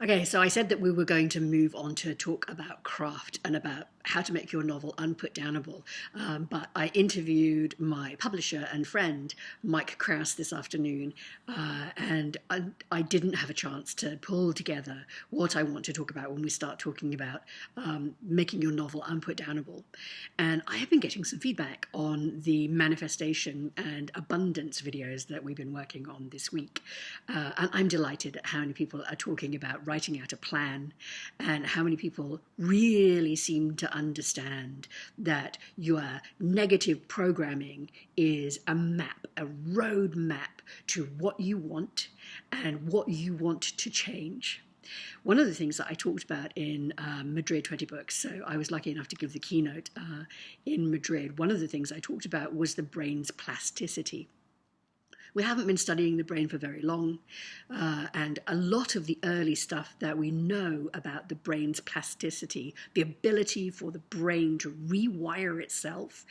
Okay, so I said that we were going to move on to talk about craft and about how to make your novel unputdownable. But I interviewed my publisher and friend, Mike Kraus, this afternoon, and I didn't have a chance to pull together what I want to talk about when we start talking about making your novel unputdownable. And I have been getting some feedback on the manifestation and abundance videos that we've been working on this week. And I'm delighted at how many people are talking about writing out a plan and how many people really seem to understand that your negative programming is a map, a road map to what you want and what you want to change. One of the things that I talked about in Madrid 20 Books, so I was lucky enough to give the keynote in Madrid, one of the things I talked about was the brain's plasticity. We haven't been studying the brain for very long, and a lot of the early stuff that we know about the brain's plasticity, the ability for the brain to rewire itself,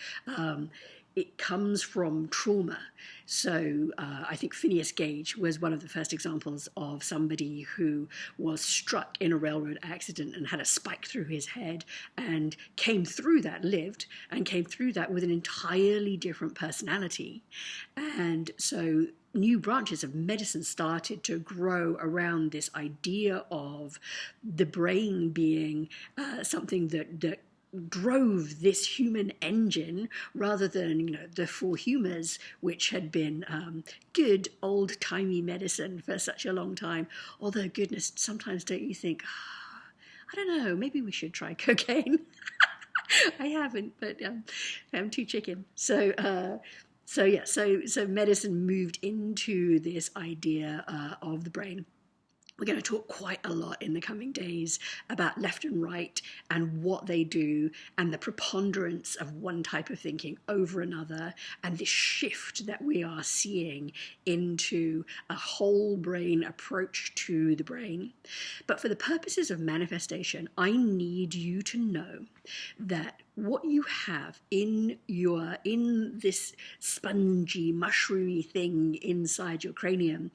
it comes from trauma. So I think Phineas Gage was one of the first examples of somebody who was struck in a railroad accident and had a spike through his head and came through that, lived, and came through that with an entirely different personality. And so new branches of medicine started to grow around this idea of the brain being something that drove this human engine rather than the four humors, which had been good old-timey medicine for such a long time. Although, goodness, sometimes don't you think, I don't know, maybe we should try cocaine? I haven't, but I'm too chicken. So medicine moved into this idea of the brain. We're going to talk quite a lot in the coming days about left and right and what they do and the preponderance of one type of thinking over another and this shift that we are seeing into a whole brain approach to the brain. But for the purposes of manifestation, I need you to know that what you have in this spongy, mushroomy thing inside your cranium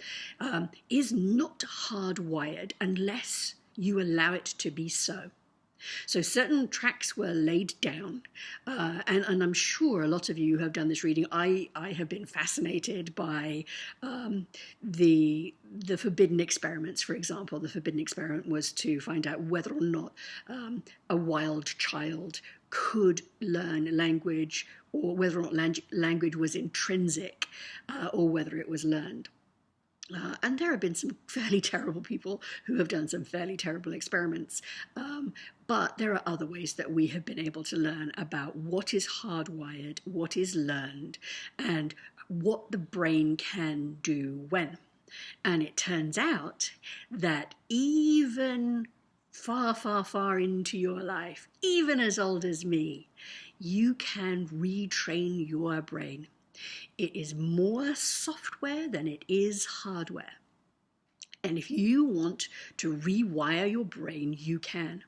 is not hardwired unless you allow it to be so. So certain tracks were laid down, and I'm sure a lot of you have done this reading. I have been fascinated by the forbidden experiments, for example. The forbidden experiment was to find out whether or not a wild child could learn language, or whether or not language was intrinsic, or whether it was learned. And there have been some fairly terrible people who have done some fairly terrible experiments. But there are other ways that we have been able to learn about what is hardwired, what is learned, and what the brain can do when. And it turns out that even far, far, far into your life, even as old as me, you can retrain your brain. It is more software than it is hardware. And if you want to rewire your brain, you can.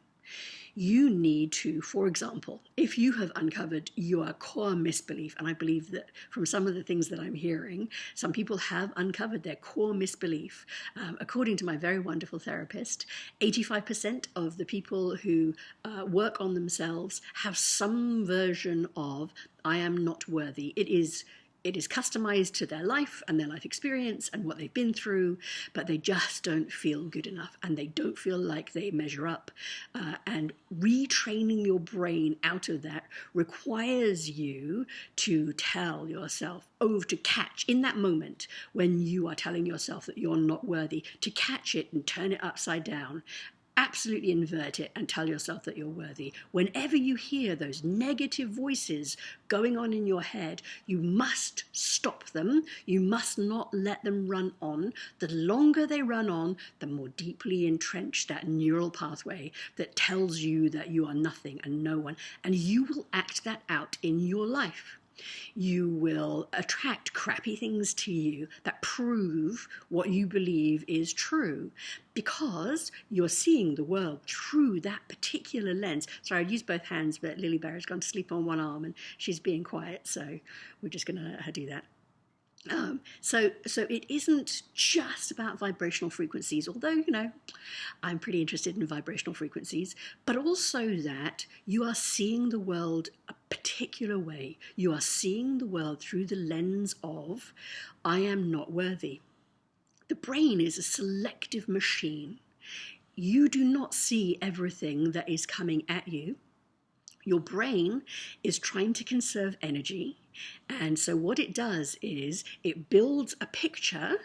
You need to, for example, if you have uncovered your core misbelief, and I believe that from some of the things that I'm hearing, some people have uncovered their core misbelief. According to my very wonderful therapist, 85% of the people who work on themselves have some version of, I am not worthy. It is customized to their life and their life experience and what they've been through, but they just don't feel good enough and they don't feel like they measure up. And retraining your brain out of that requires you to tell yourself, to catch in that moment when you are telling yourself that you're not worthy, to catch it and turn it upside down. Absolutely invert it and tell yourself that you're worthy. Whenever you hear those negative voices going on in your head, you must stop them. You must not let them run on. The longer they run on, the more deeply entrenched that neural pathway that tells you that you are nothing and no one. And you will act that out in your life. You will attract crappy things to you that prove what you believe is true because you're seeing the world through that particular lens. Sorry, I'd use both hands, but Lily Bear has gone to sleep on one arm and she's being quiet, so we're just going to let her do that. So it isn't just about vibrational frequencies, although, I'm pretty interested in vibrational frequencies, but also that you are seeing the world a particular way. You are seeing the world through the lens of, I am not worthy. The brain is a selective machine. You do not see everything that is coming at you. Your brain is trying to conserve energy. And so what it does is it builds a picture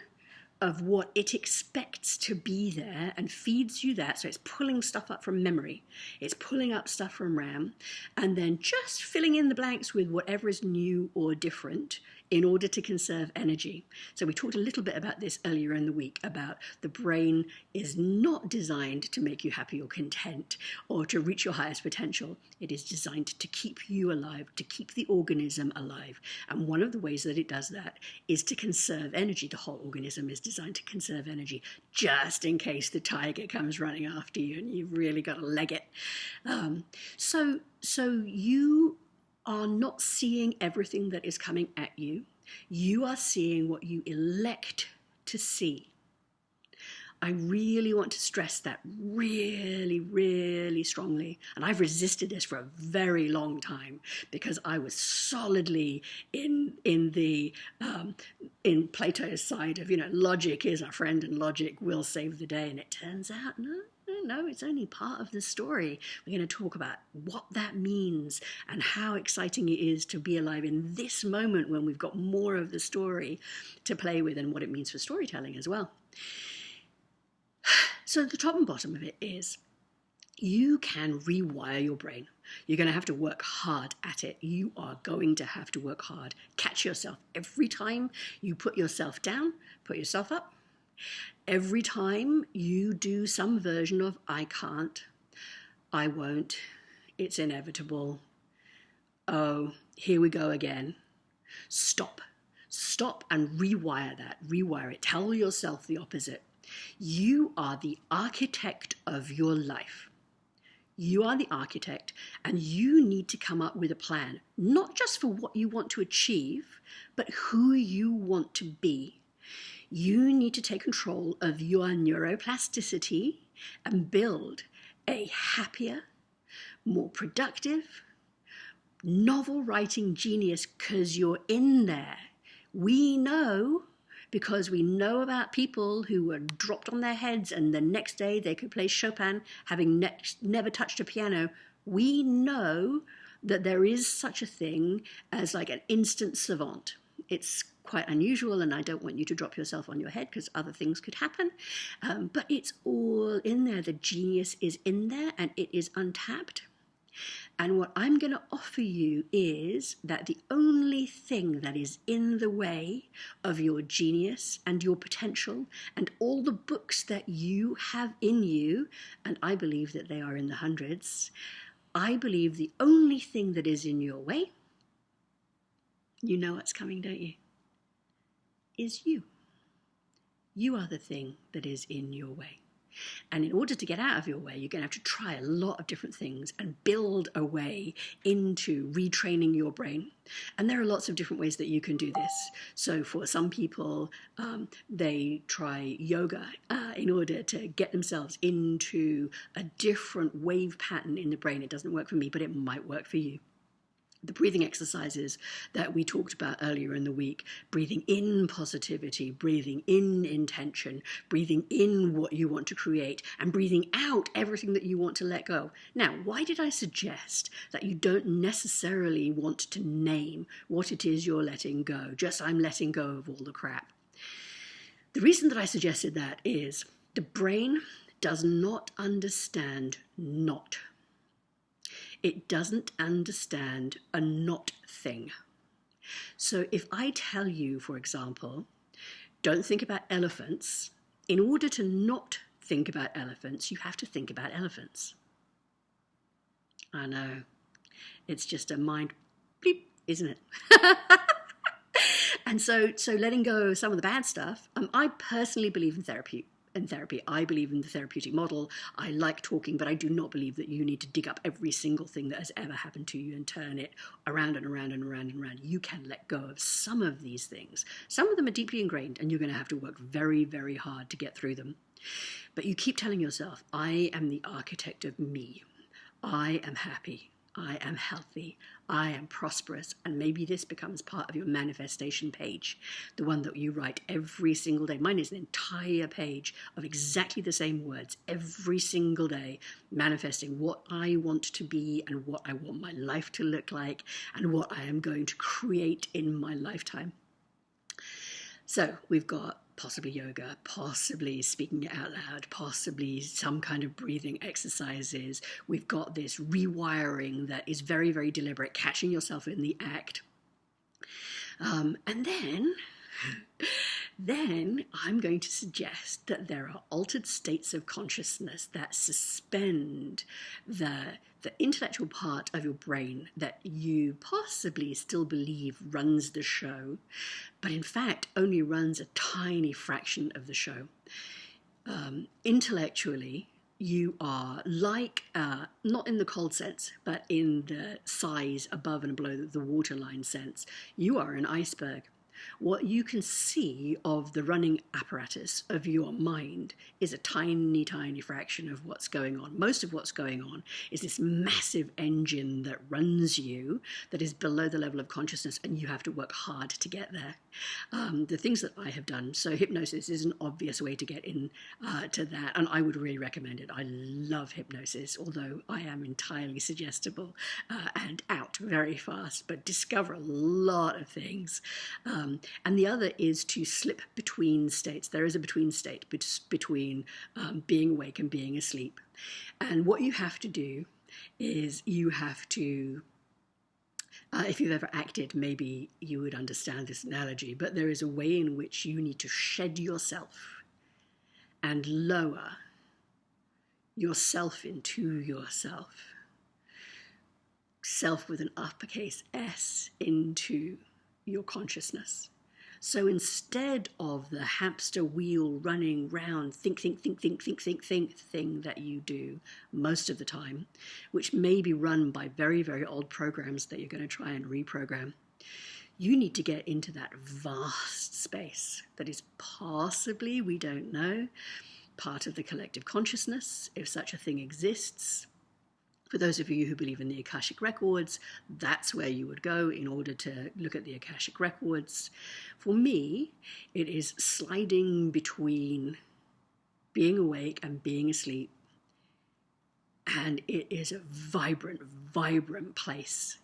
of what it expects to be there and feeds you that. So it's pulling stuff up from memory. It's pulling up stuff from RAM and then just filling in the blanks with whatever is new or different in order to conserve energy. So we talked a little bit about this earlier in the week, about the brain is not designed to make you happy or content or to reach your highest potential. It is designed to keep you alive, to keep the organism alive. And one of the ways that it does that is to conserve energy. The whole organism is designed to conserve energy, just in case the tiger comes running after you and you've really got to leg it. So you are not seeing everything that is coming at you. You are seeing what you elect to see. I really want to stress that really, really strongly. And I've resisted this for a very long time because I was solidly in Plato's side of, logic is our friend and logic will save the day. And it turns out, no, it's only part of the story. We're going to talk about what that means and how exciting it is to be alive in this moment when we've got more of the story to play with and what it means for storytelling as well. So the top and bottom of it is you can rewire your brain. You're going to have to work hard at it. You are going to have to work hard. Catch yourself every time you put yourself down, put yourself up. Every time you do some version of I can't, I won't, it's inevitable, oh, here we go again. Stop and rewire that. Rewire it. Tell yourself the opposite. You are the architect of your life. You are the architect, and you need to come up with a plan, not just for what you want to achieve, but who you want to be. You need to take control of your neuroplasticity and build a happier, more productive, novel writing genius because you're in there. We know, because we know about people who were dropped on their heads and the next day they could play Chopin having never touched a piano. We know that there is such a thing as like an instant savant. It's quite unusual, and I don't want you to drop yourself on your head because other things could happen, but it's all in there. The genius is in there and it is untapped. And what I'm going to offer you is that the only thing that is in the way of your genius and your potential and all the books that you have in you, and I believe that they are in the hundreds, I believe the only thing that is in your way, you know what's coming, don't you? Is you. You are the thing that is in your way. And in order to get out of your way, you're going to have to try a lot of different things and build a way into retraining your brain. And there are lots of different ways that you can do this. So for some people, they try yoga in order to get themselves into a different wave pattern in the brain. It doesn't work for me, but it might work for you. The breathing exercises that we talked about earlier in the week, breathing in positivity, breathing in intention, breathing in what you want to create, and breathing out everything that you want to let go. Now, why did I suggest that you don't necessarily want to name what it is you're letting go? Just I'm letting go of all the crap. The reason that I suggested that is the brain does not understand not. It doesn't understand a not thing. So if I tell you, for example, don't think about elephants, in order to not think about elephants, you have to think about elephants. I know, it's just a mind bleep, isn't it? And so letting go of some of the bad stuff, I personally believe in therapy. in therapy. I believe in the therapeutic model. I like talking, but I do not believe that you need to dig up every single thing that has ever happened to you and turn it around and around and around and around. You can let go of some of these things. Some of them are deeply ingrained, and you're going to have to work very, very hard to get through them. But you keep telling yourself, I am the architect of me. I am happy. I am healthy, I am prosperous, and maybe this becomes part of your manifestation page, the one that you write every single day. Mine is an entire page of exactly the same words every single day, manifesting what I want to be and what I want my life to look like and what I am going to create in my lifetime. So we've got possibly yoga, possibly speaking it out loud, possibly some kind of breathing exercises. We've got this rewiring that is very, very deliberate, catching yourself in the act. And then I'm going to suggest that there are altered states of consciousness that suspend the intellectual part of your brain that you possibly still believe runs the show, but in fact only runs a tiny fraction of the show. Intellectually, you are like, not in the cold sense, but in the size above and below the waterline sense, you are an iceberg. What you can see of the running apparatus of your mind is a tiny, tiny fraction of what's going on. Most of what's going on is this massive engine that runs you that is below the level of consciousness, and you have to work hard to get there. The things that I have done, so hypnosis is an obvious way to get in to that, and I would really recommend it. I love hypnosis, although I am entirely suggestible and out very fast, but discover a lot of things. And the other is to slip between states. There is a between state between being awake and being asleep. And what you have to do is you have to, if you've ever acted, maybe you would understand this analogy, but there is a way in which you need to shed yourself and lower yourself into yourself. Self with an uppercase S into your consciousness. So instead of the hamster wheel running round think thing that you do most of the time, which may be run by very, very old programs that you're going to try and reprogram, you need to get into that vast space that is possibly, we don't know, part of the collective consciousness, if such a thing exists. For those of you who believe in the Akashic Records, that's where you would go in order to look at the Akashic Records. For me, it is sliding between being awake and being asleep. And it is a vibrant, vibrant place.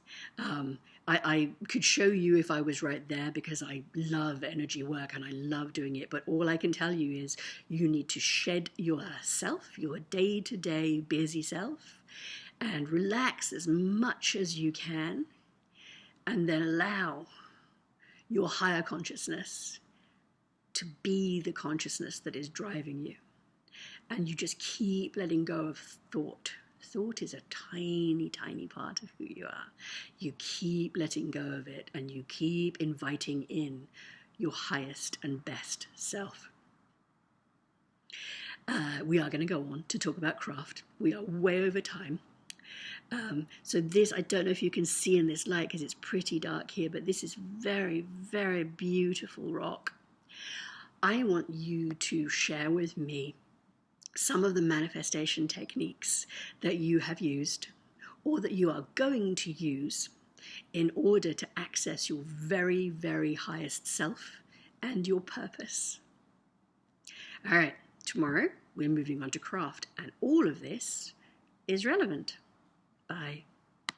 I could show you if I was right there because I love energy work and I love doing it. But all I can tell you is you need to shed yourself, your day-to-day busy self, and relax as much as you can, and then allow your higher consciousness to be the consciousness that is driving you. And you just keep letting go of thought. Thought is a tiny, tiny part of who you are. You keep letting go of it, and you keep inviting in your highest and best self. We are going to go on to talk about craft. We are way over time. So this, I don't know if you can see in this light because it's pretty dark here, but this is very, very beautiful rock. I want you to share with me some of the manifestation techniques that you have used or that you are going to use in order to access your very, very highest self and your purpose. All right, tomorrow we're moving on to craft, and all of this is relevant. Bye.